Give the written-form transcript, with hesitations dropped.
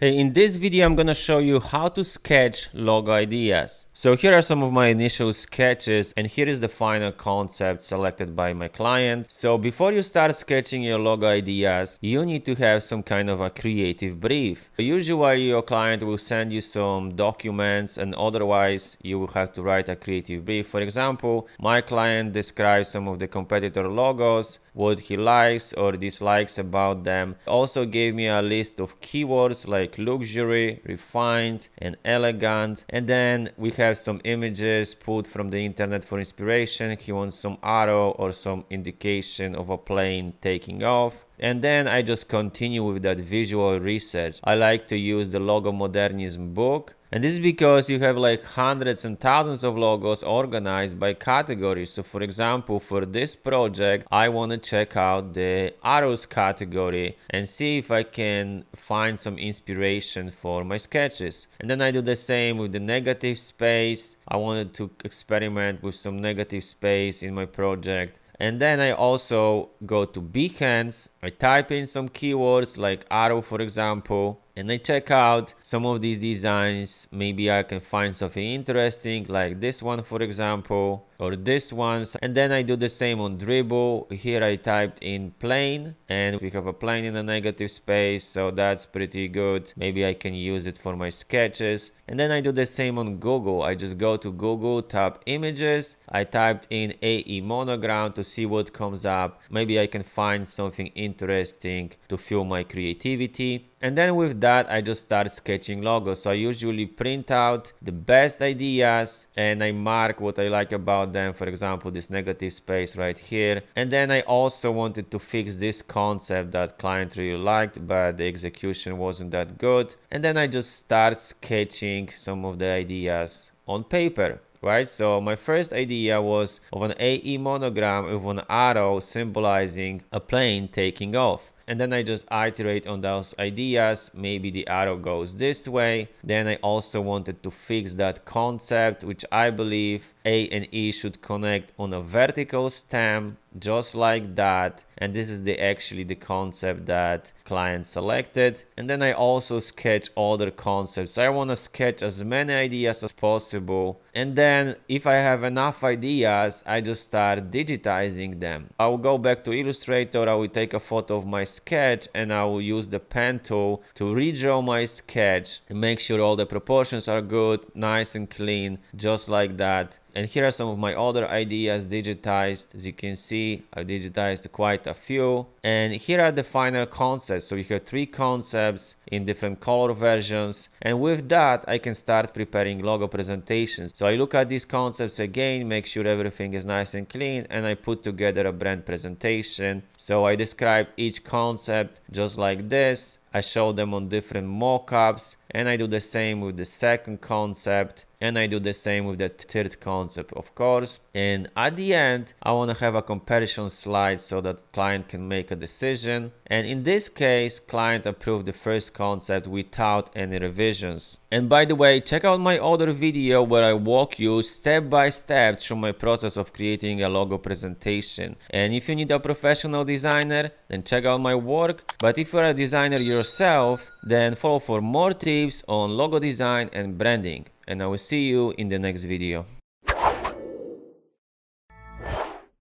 Hey, in this video, I'm gonna show you how to sketch logo ideas. So here are some of my initial sketches, and here is the final concept selected by my client. So before you start sketching your logo ideas, you need to have some kind of a creative brief. Usually your client will send you some documents, and otherwise you will have to write a creative brief. For example, my client describes some of the competitor logos, what he likes or dislikes about them. Also gave me a list of keywords like luxury, refined, and elegant. And then we have some images pulled from the internet for inspiration. He wants some arrow or some indication of a plane taking off. And then I just continue with that visual research. I like to use the Logo Modernism book. And this is because you have like hundreds and thousands of logos organized by categories. So for example, for this project, I want to check out the arrows category and see if I can find some inspiration for my sketches. And then I do the same with the negative space. I wanted to experiment with some negative space in my project. And then I also go to Behance, I type in some keywords like arrow, for example, and I check out some of these designs. Maybe I can find something interesting like this one, for example, or this one. And then I do the same on Dribble. Here I typed in plane, and we have a plane in a negative space, so that's pretty good. Maybe I can use it for my sketches. And then I do the same on Google. I just go to Google, tap images. I typed in AE monogram to see what comes up. Maybe I can find something interesting to fuel my creativity. And then with that, I just start sketching logos. So I usually print out the best ideas and I mark what I like about them. For example, this negative space right here. And then I also wanted to fix this concept that client really liked, but the execution wasn't that good. And then I just start sketching some of the ideas on paper. Right, so my first idea was of an AE monogram with an arrow symbolizing a plane taking off. And then I just iterate on those ideas. Maybe the arrow goes this way. Then I also wanted to fix that concept, which I believe A and E should connect on a vertical stem, just like that. And this is actually the concept that client selected. And then I also sketch other concepts. So I want to sketch as many ideas as possible. And then if I have enough ideas, I just start digitizing them. I will go back to Illustrator. I will take a photo of my sketch and I will use the pen tool to redraw my sketch and make sure all the proportions are good, nice and clean, just like that. And here are some of my other ideas digitized. As you can see, I digitized quite a few. And here are the final concepts. So we have 3 concepts in different color versions. And with that, I can start preparing logo presentations. So I look at these concepts again, make sure everything is nice and clean, and I put together a brand presentation. So I describe each concept just like this. I show them on different mockups, and I do the same with the second concept, and I do the same with the third concept, of course. And at the end, I want to have a comparison slide so that client can make a decision. And in this case, client approved the first concept without any revisions. And by the way, check out my other video where I walk you step by step through my process of creating a logo presentation. And if you need a professional designer, then check out my work. But if you're a designer yourself, then follow for more tips on logo design and branding. And I will see you in the next video.